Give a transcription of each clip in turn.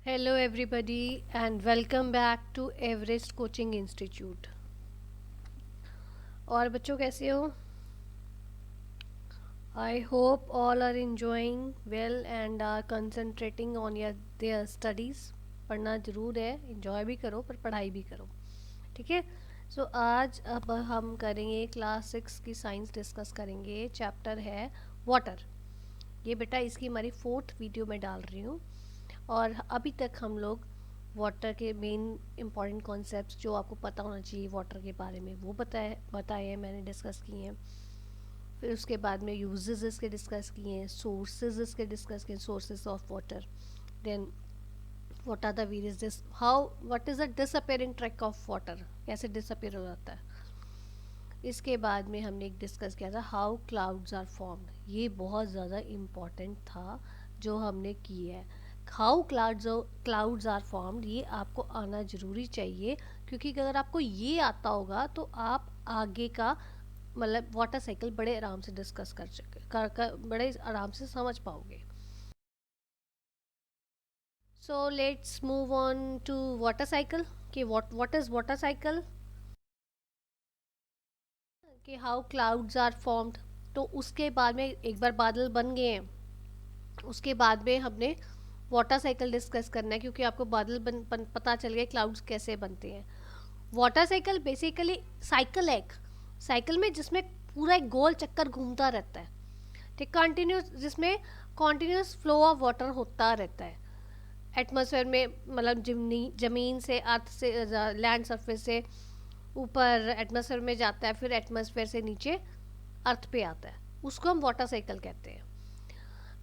Hello, everybody, and welcome back to Everest Coaching Institute. और बच्चों कैसे हो? I hope all are enjoying well and are concentrating on their studies. पढ़ना ज़रूर है, enjoy भी करो पर पढ़ाई भी करो, ठीक है? सो आज अब हम करेंगे क्लास 6 की साइंस डिस्कस करेंगे। चैप्टर है वाटर। ये बेटा इसकी हमारी 4th वीडियो में डाल रही हूँ। और अभी तक हम लोग वाटर के मेन इंपॉर्टेंट कॉन्सेप्ट्स जो आपको पता होना चाहिए वाटर के बारे में वो बताए हैं, मैंने डिस्कस किए हैं। फिर उसके बाद में यूजेस इसके डिस्कस किए हैं, सोर्सेज इसके डिस्कस किए, sources of water. Then what are the various this how what is the disappearing track of water, कैसे डिसअपेयर हो जाता है। इसके बाद में हमने एक डिस्कस किया था हाउ क्लाउड्स आर फॉर्म्ड। ये बहुत ज़्यादा इम्पॉर्टेंट था जो हमने किया है। हाउ क्लाउड्स आर फॉर्म्ड ये आपको आना ज़रूरी चाहिए, क्योंकि अगर आपको ये आता होगा तो आप आगे का मतलब वाटर साइकिल बड़े आराम से डिस्कस कर बड़े आराम से समझ पाओगे। So let's move on to water cycle कि व्हाट इज़ वाटर साइकिल, कि हाउ क्लाउड्स आर फॉर्म्ड। तो उसके बाद में एक बार बादल बन गए हैं, उसके बाद में हमने वाटर साइकिल डिस्कस करना है, क्योंकि आपको पता चल गया क्लाउड्स कैसे बनते हैं। वाटर साइकिल बेसिकली साइकिल है, एक साइकिल में जिसमें पूरा एक गोल चक्कर घूमता रहता है, ठीक, कंटिन्यूस, जिसमें कॉन्टिन्यूस फ्लो ऑफ वाटर होता रहता है एटमॉस्फेयर में, मतलब ज़मीन से, अर्थ से, लैंड सरफेस से ऊपर एटमॉस्फेयर में जाता है, फिर एटमॉस्फेयर से नीचे अर्थ पे आता है, उसको हम वाटर साइकिल कहते हैं।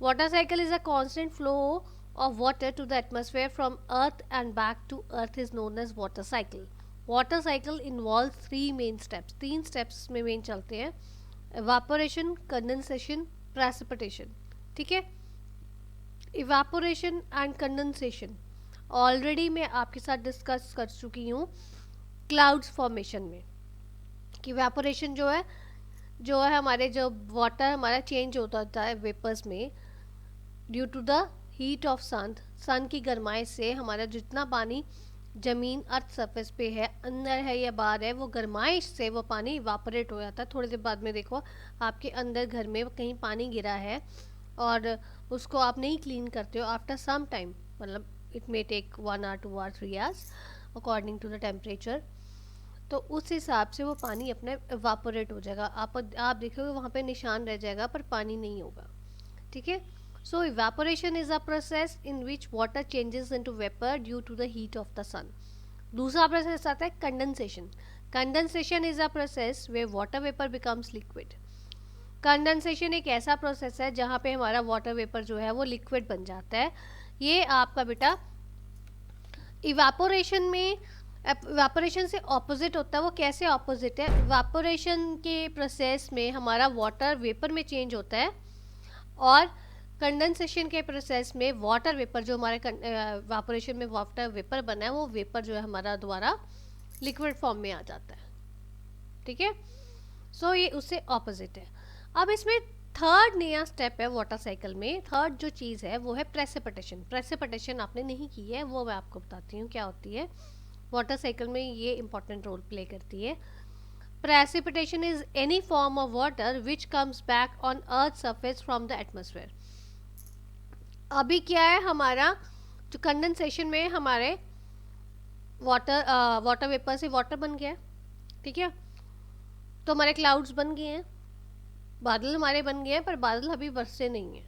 Water cycle is a constant flow of water to the atmosphere from earth and back to earth is known as water cycle. Water cycle involves three main steps, तीन steps में main चलते हैं: evaporation, condensation, precipitation, ठीक है। evaporation and condensation already मैं आपके साथ discuss कर चुकी हूँ क्लाउड्स फॉर्मेशन में, कि evaporation जो है हमारे जो वाटर हमारा चेंज होता है वेपर्स में due to the heat of sun की गर्माइश से हमारा जितना पानी ज़मीन अर्थ सरफेस पे है, अंदर है या बाहर है, वो गर्माइश से वो पानी इवापोरेट हो जाता है। थोड़ी देर बाद में देखो आपके अंदर घर में कहीं पानी गिरा है और उसको आप नहीं क्लीन करते हो, आफ्टर सम टाइम, मतलब it may take 1 or 2 or 3 hours according to the temperature, तो उस हिसाब से वो पानी अपने इवापोरेट हो जाएगा। आप देखोगे वहाँ पे निशान रह जाएगा पर पानी नहीं होगा, ठीक है। So evaporation is a process in which water changes into vapor due to the heat of the sun. दूसरा प्रोसेस आता है condensation. Condensation is a process where water vapor becomes liquid. Condensation एक ऐसा प्रोसेस है जहाँ पे हमारा water vapour जो है वो लिक्विड बन जाता है। ये आपका बेटा इवापोरेशन में, इवापोरेशन से ऑपोजिट होता है। वो कैसे ऑपोजिट है? इवापोरेशन के प्रोसेस में हमारा वाटर वेपर में चेंज होता है, और कंडेंसेशन के प्रोसेस में वाटर वेपर जो हमारे इवापोरेशन में वाटर वेपर बना है वो वेपर जो है हमारा दोबारा लिक्विड फॉर्म में आ जाता है, ठीक है। सो ये उससे ऑपोजिट है। अब इसमें थर्ड नया स्टेप है वाटर साइकिल में, थर्ड जो चीज़ है वो है प्रेसिपिटेशन। प्रेसिपिटेशन आपने नहीं की है, वो मैं आपको बताती हूँ क्या होती है। वाटर साइकिल में ये इंपॉर्टेंट रोल प्ले करती है। Precipitation is any form of water which comes back on earth surface from the atmosphere. अभी क्या है हमारा जो कंडेंसेशन में हमारे वाटर वेपर से वाटर बन गया है, ठीक है, तो हमारे क्लाउड्स बन गए हैं, बादल हमारे बन गए हैं, पर बादल अभी बरसे नहीं हैं।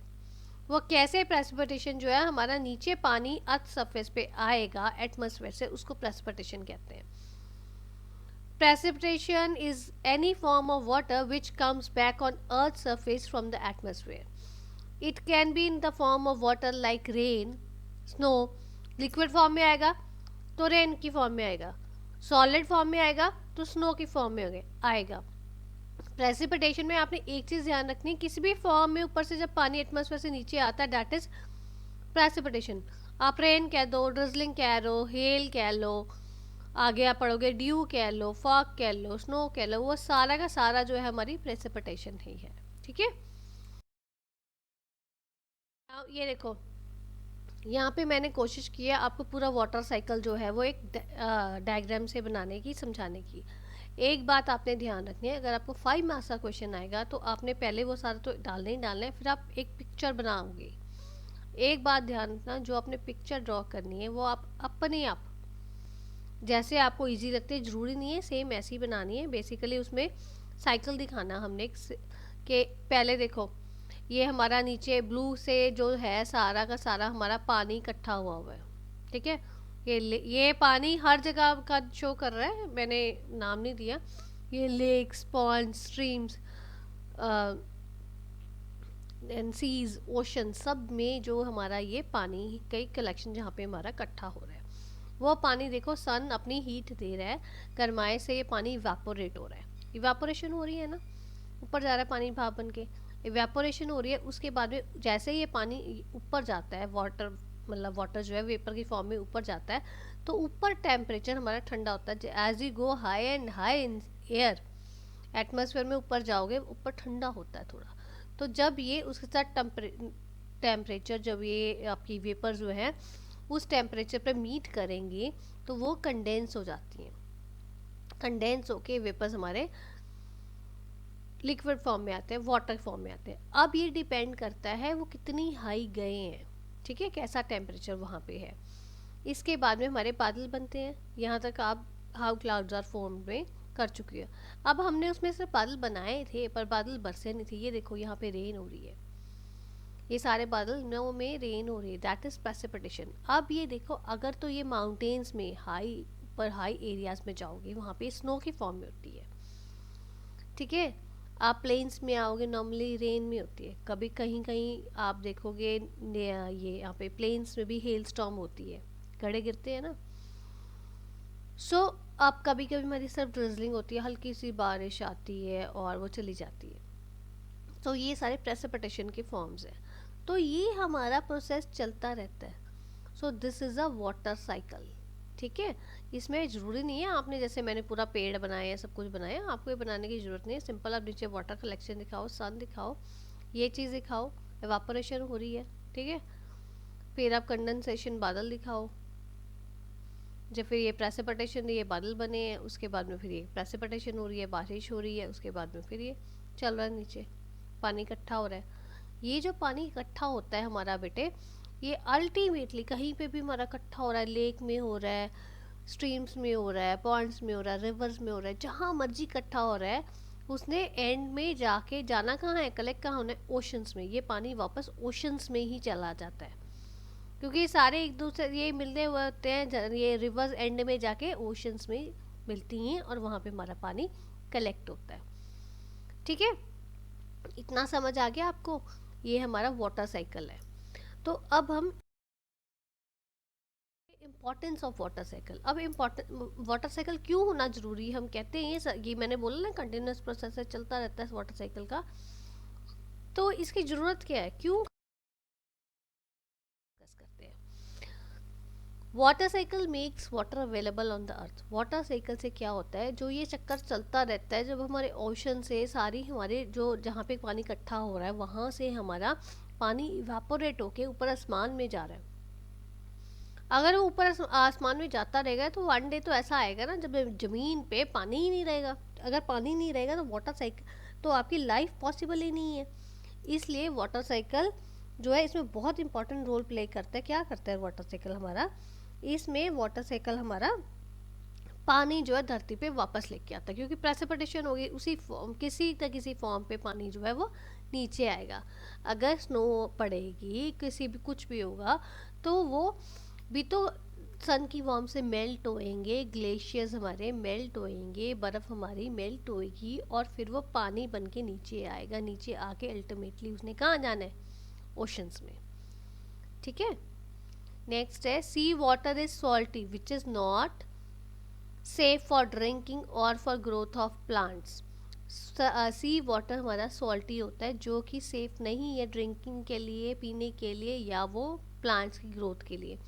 वो कैसे? प्रेसिपिटेशन जो है हमारा नीचे पानी अर्थ सरफेस पे आएगा एटमॉस्फेयर से, उसको प्रेसिपिटेशन कहते हैं। Precipitation is any form of water which comes back on earth surface from the atmosphere. It can be in the form of water like rain, snow, liquid form में आएगा तो rain की form में आएगा, solid form में आएगा तो snow की फॉर्म में आएगा। प्रेसिपिटेशन में आपने एक चीज़ ध्यान रखनी है, किसी भी फॉर्म में ऊपर से जब पानी एटमॉस्फेयर से नीचे आता है दैट इज प्रेसिपिटेशन। आप रेन कह दो, ड्रिजलिंग कह लो, हेल कह लो, आगे आप पढ़ोगे ड्यू कह लो, फॉग कह लो, स्नो कह लो, वो सारा का सारा जो है हमारी प्रेसिपिटेशन ही है, ठीक है। ये देखो यहाँ पे मैंने कोशिश की है आपको पूरा वाटर साइकिल जो है वो एक डायग्राम से बनाने की, समझाने की। एक बात आपने ध्यान रखनी है, अगर आपको 5 मार्क्स का क्वेश्चन आएगा तो आपने पहले वो सारा तो डालने ही डालना है, फिर आप एक पिक्चर बनाओगे। एक बात ध्यान रखना, जो आपने पिक्चर ड्रॉ करनी है वो आप अपने आप जैसे आपको इजी लगती है, ज़रूरी नहीं है सेम ऐसी बनानी है। बेसिकली उसमें साइकिल दिखाना हमने कि पहले देखो ये हमारा नीचे ब्लू से जो है सारा का सारा हमारा पानी इकट्ठा हुआ हुआ है, ठीक है। ये पानी हर जगह का शो कर रहा है, मैंने नाम नहीं दिया। ये lakes, pond, streams and seas, ocean, सब में जो हमारा ये पानी कई कलेक्शन जहाँ पे हमारा इकट्ठा हो रहा है, वो पानी देखो सन अपनी हीट दे रहा है, गरमाए से ये पानी इवेपोरेट हो रहा है। इवेपोरेशन हो रही है ना, ऊपर जा रहा है पानी भाप बन के, इवेपोरेशन हो रही है। उसके बाद में जैसे ये पानी ऊपर जाता है, वाटर मतलब वाटर जो है वेपर की फॉर्म में ऊपर जाता है, तो ऊपर टेम्परेचर हमारा ठंडा होता है। As you go high and high in air, atmosphere में ऊपर जाओगे ऊपर ठंडा होता है थोड़ा। तो जब ये उसके साथ टेम्परेचर जब ये आपकी वेपर जो है उस टेम्परेचर पे मीट करेंगे तो वो कंडेंस हो जाती हैं। कंडेंस होके वेपर्स हमारे लिक्विड फॉर्म में आते हैं, वाटर फॉर्म में आते हैं। अब ये डिपेंड करता है वो कितनी हाई गए हैं, ठीक है, कैसा टेम्परेचर वहाँ पे है। इसके बाद में हमारे बादल बनते हैं। यहाँ तक आप हाउ क्लाउड्स आर फॉर्म में कर चुकी है। अब हमने उसमें से बादल बनाए थे पर बादल बरसे नहीं थे। ये देखो यहाँ पे रेन हो रही है, ये सारे बादल नो में रेन हो रही है, दैट इज प्रेसिपिटेशन। अब ये देखो अगर तो ये माउंटेन्स में हाई ऊपर हाई एरियाज में जाओगे वहाँ पे स्नो की फॉर्म में होती है, ठीक है। आप प्लेन्स में आओगे नॉर्मली रेन में होती है। कभी कहीं कहीं आप देखोगे ये यहाँ पे प्लेन्स में भी हेल स्टॉर्म होती है, गड़े गिरते हैं ना। सो आप कभी कभी हमारी सिर्फ ड्रिजलिंग होती है, हल्की सी बारिश आती है और वो चली जाती है। तो ये सारे प्रेसिपिटेशन के फॉर्म्स हैं। तो ये हमारा प्रोसेस चलता रहता है। So this is a water cycle, ठीक है। इसमें ज़रूरी नहीं है आपने जैसे मैंने पूरा पेड़ बनाया सब कुछ बनाया, आपको ये बनाने की ज़रूरत नहीं है। सिंपल आप नीचे वाटर कलेक्शन दिखाओ, सन दिखाओ, ये चीज़ दिखाओ, एवापोरेशन हो रही है, ठीक है। फिर आप कंडेंसेशन बादल दिखाओ, जब फिर ये प्रेसिपिटेशन ये बादल बने हैं, उसके बाद में फिर ये प्रेसिपिटेशन हो रही है, बारिश हो रही है, उसके बाद में फिर ये चल रहा है नीचे पानी इकट्ठा हो रहा है। ये जो पानी इकट्ठा होता है हमारा बेटे, ये अल्टीमेटली कहीं पे भी हमारा इकट्ठा हो रहा है, लेक में हो रहा है, स्ट्रीम्स में हो रहा है, पॉन्ड्स में हो रहा है, रिवर्स में हो रहा है, जहाँ मर्जी इकट्ठा हो रहा है, उसने एंड में जाके जाना कहाँ है, कलेक्ट कहाँ होना है, ओशंस में। ये पानी वापस ओशंस में ही चला जाता है, क्योंकि सारे एक दूसरे ये मिलने हुए होते हैं। ये रिवर्स एंड में जाके ओशंस में मिलती हैं और वहाँ पे हमारा पानी कलेक्ट होता है, ठीक है। इतना समझ आ गया आपको, ये हमारा वाटर साइकिल है। तो अब हम इम्पोर्टेंस ऑफ वाटर साइकिल, अब इम्पोर्टेंट वाटर साइकिल क्यों होना जरूरी है। हम कहते हैं ये मैंने बोला ना कंटिन्यूस प्रोसेस है, चलता रहता है वाटर साइकिल का। तो इसकी ज़रूरत क्या है, क्यों डिस्कस करते हैं। Water cycle makes water available on the earth. Water cycle से क्या होता है, जो ये चक्कर चलता रहता है, जब हमारे ओशन से सारी हमारे जो जहाँ पे पानी इकट्ठा हो रहा है वहाँ से हमारा पानी इवापोरेट होके ऊपर आसमान में जा रहा है। अगर वो ऊपर आसमान में जाता रहेगा तो वन डे तो ऐसा आएगा ना जब ज़मीन पे पानी ही नहीं रहेगा। अगर पानी नहीं रहेगा तो वाटर साइकिल तो आपकी लाइफ पॉसिबल ही नहीं है। इसलिए वाटर साइकिल जो है इसमें बहुत इंपॉर्टेंट रोल प्ले करता है। क्या करता है वाटर साइकिल हमारा, इसमें वाटर साइकिल हमारा पानी जो है धरती पे वापस लेके आता है, क्योंकि प्रेसिपिटेशन होगी उसी फॉर्म किसी न किसी फॉर्म पे पानी जो है वो नीचे आएगा। अगर स्नो पड़ेगी किसी भी कुछ भी होगा तो वो भी तो सन की वार्म से मेल्ट होएंगे, ग्लेशियर्स हमारे मेल्ट होएंगे, बर्फ़ हमारी मेल्ट होएगी और फिर वो पानी बन के नीचे आएगा। नीचे आके अल्टीमेटली उसने कहाँ जाना है, ओशंस में, ठीक है। नेक्स्ट है sea water is salty which is not safe for drinking और for growth of plants. Sea water हमारा सॉल्टी होता है जो कि सेफ नहीं है ड्रिंकिंग के लिए, पीने के लिए या वो प्लांट्स की ग्रोथ के लिए।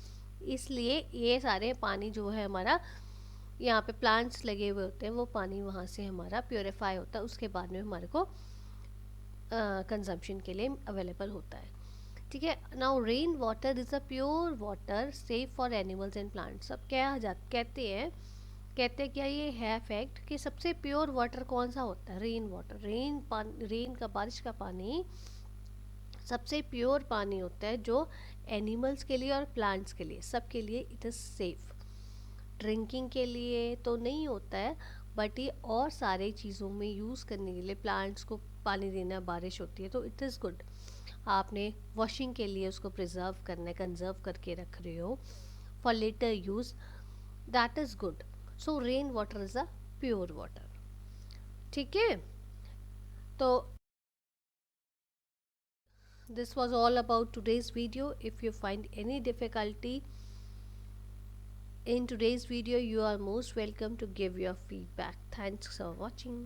इसलिए ये सारे पानी जो है हमारा यहाँ पे प्लांट्स लगे हुए होते हैं वो पानी वहाँ से हमारा प्योरीफाई होता है, उसके बाद में हमारे को कंजम्पशन के लिए अवेलेबल होता है, ठीक है। Now rain water is a pure water safe for animals and plants. अब क्या कहते हैं क्या ये है फैक्ट कि सबसे प्योर वाटर कौन सा होता है? Rain water. रेन का, बारिश का पानी सबसे प्योर पानी होता है जो एनिमल्स के लिए और प्लांट्स के लिए, सबके लिए इट इज़ सेफ। ड्रिंकिंग के लिए तो नहीं होता है, बट ये और सारे चीज़ों में यूज़ करने के लिए, प्लांट्स को पानी देना, बारिश होती है तो इट इज़ गुड। आपने वॉशिंग के लिए उसको प्रिजर्व करना है, कंजर्व करके रख रहे हो for later use, that is good. So rain water is a pure water. ठीक है, तो this was all about today's video. If you find any difficulty in today's video, you are most welcome to give your feedback. Thanks for watching.